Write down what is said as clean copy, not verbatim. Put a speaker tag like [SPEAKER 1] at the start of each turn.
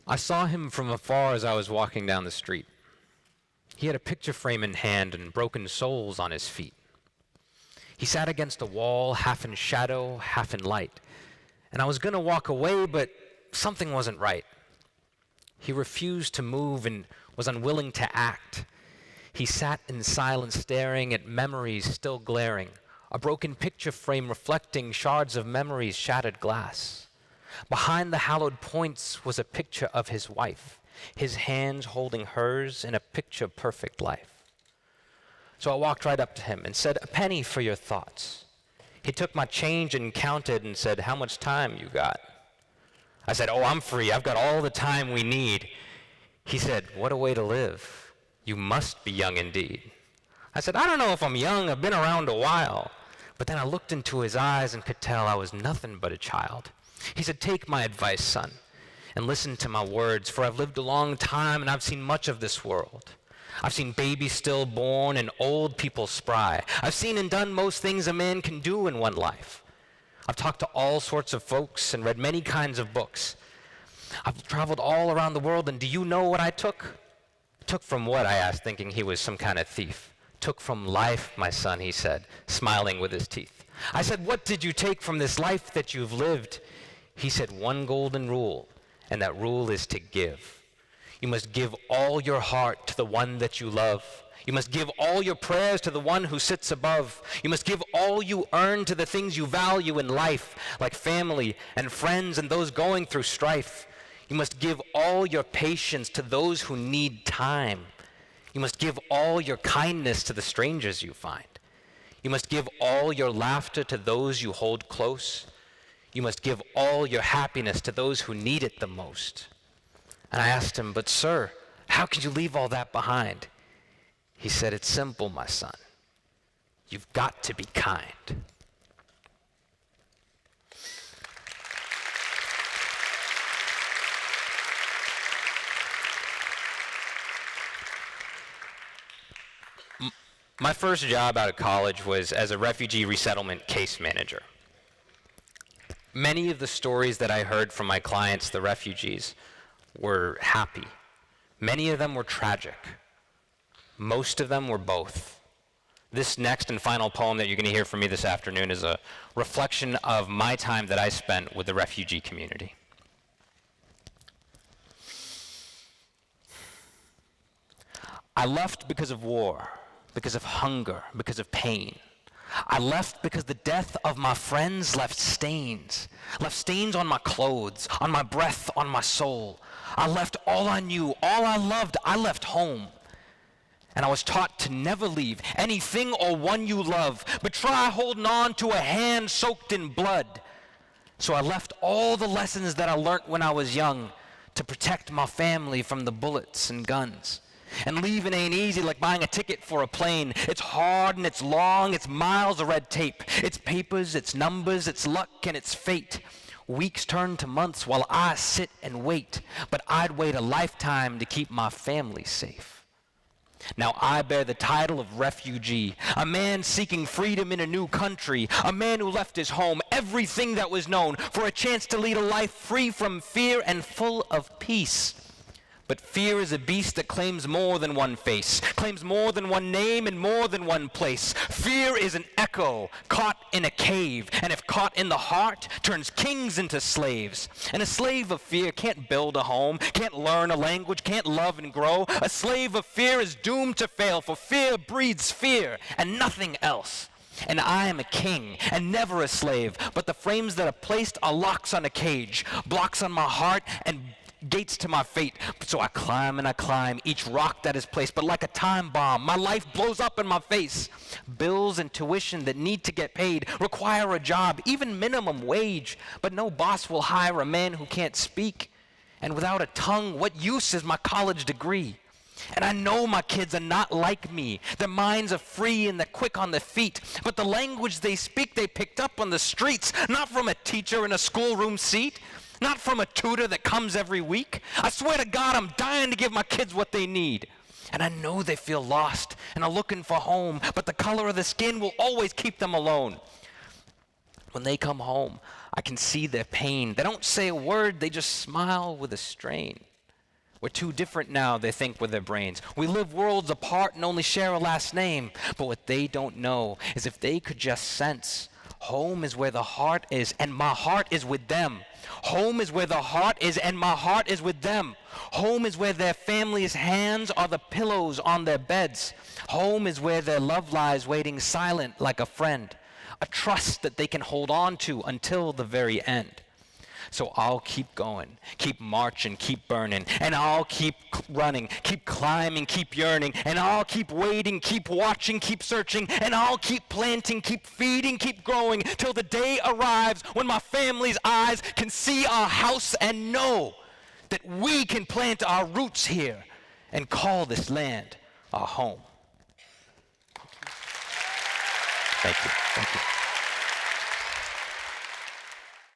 [SPEAKER 1] I saw him from afar as I was walking down the street. He had a picture frame in hand and broken soles on his feet. He sat against a wall, half in shadow, half in light. And I was going to walk away, but something wasn't right. He refused to move and was unwilling to act. He sat in silence, staring at memories still glaring, a broken picture frame reflecting shards of memories, shattered glass. Behind the hallowed points was a picture of his wife, his hands holding hers in a picture-perfect life. So I walked right up to him and said, "A penny for your thoughts." He took my change and counted and said, "How much time you got?" I said, "Oh, I'm free. I've got all the time we need." He said, "What a way to live. You must be young indeed." I said, "I don't know if I'm young. I've been around a while." But then I looked into his eyes and could tell I was nothing but a child. He said, "Take my advice, son, and listen to my words, for I've lived a long time and I've seen much of this world. I've seen babies stillborn and old people spry. I've seen and done most things a man can do in one life. I've talked to all sorts of folks and read many kinds of books. I've traveled all around the world, and do you know what I took?" "Took from what?" I asked, thinking he was some kind of thief. "Took from life, my son," he said, smiling with his teeth. I said, "What did you take from this life that you've lived?" He said, "One golden rule, and that rule is to give. You must give all your heart to the one that you love. You must give all your prayers to the one who sits above. You must give all you earn to the things you value in life, like family and friends and those going through strife. You must give all your patience to those who need time. You must give all your kindness to the strangers you find. You must give all your laughter to those you hold close. You must give all your happiness to those who need it the most." And I asked him, "But sir, how can you leave all that behind?" He said, "It's simple, my son. You've got to be kind." My first job out of college was as a refugee resettlement case manager. Many of the stories that I heard from my clients, the refugees, were happy. Many of them were tragic. Most of them were both. This next and final poem that you're going to hear from me this afternoon is a reflection of my time that I spent with the refugee community. I left because of war, because of hunger, because of pain. I left because the death of my friends left stains on my clothes, on my breath, on my soul. I left all I knew, all I loved. I left home. And I was taught to never leave anything or one you love, but try holding on to a hand soaked in blood. So I left all the lessons that I learned when I was young to protect my family from the bullets and guns. And leaving ain't easy like buying a ticket for a plane. It's hard and it's long, it's miles of red tape. It's papers, it's numbers, it's luck and it's fate. Weeks turn to months while I sit and wait, but I'd wait a lifetime to keep my family safe. Now I bear the title of refugee, a man seeking freedom in a new country, a man who left his home, everything that was known, for a chance to lead a life free from fear and full of peace. But fear is a beast that claims more than one face, claims more than one name and more than one place. Fear is an echo caught in a cave, and if caught in the heart, turns kings into slaves. And a slave of fear can't build a home, can't learn a language, can't love and grow. A slave of fear is doomed to fail, for fear breeds fear and nothing else. And I am a king and never a slave, but the frames that are placed are locks on a cage, blocks on my heart and gates to my fate. So I climb and I climb each rock that is placed, but like a time bomb, my life blows up in my face. Bills and tuition that need to get paid require a job, even minimum wage, but no boss will hire a man who can't speak. And without a tongue, what use is my college degree? And I know my kids are not like me. Their minds are free and they're quick on their feet, but the language they speak they picked up on the streets, not from a teacher in a schoolroom seat. Not from a tutor that comes every week. I swear to God, I'm dying to give my kids what they need. And I know they feel lost and are looking for home, but the color of the skin will always keep them alone. When they come home, I can see their pain. They don't say a word, they just smile with a strain. We're too different now, they think with their brains. We live worlds apart and only share a last name. But what they don't know is if they could just sense, home is where the heart is, and my heart is with them. Home is where the heart is, and my heart is with them. Home is where their family's hands are the pillows on their beds. Home is where their love lies waiting silent like a friend, a trust that they can hold on to until the very end. So I'll keep going, keep marching, keep burning, and I'll keep running, keep climbing, keep yearning, and I'll keep waiting, keep watching, keep searching, and I'll keep planting, keep feeding, keep growing, till the day arrives when my family's eyes can see our house and know that we can plant our roots here and call this land our home. Thank you. Thank you.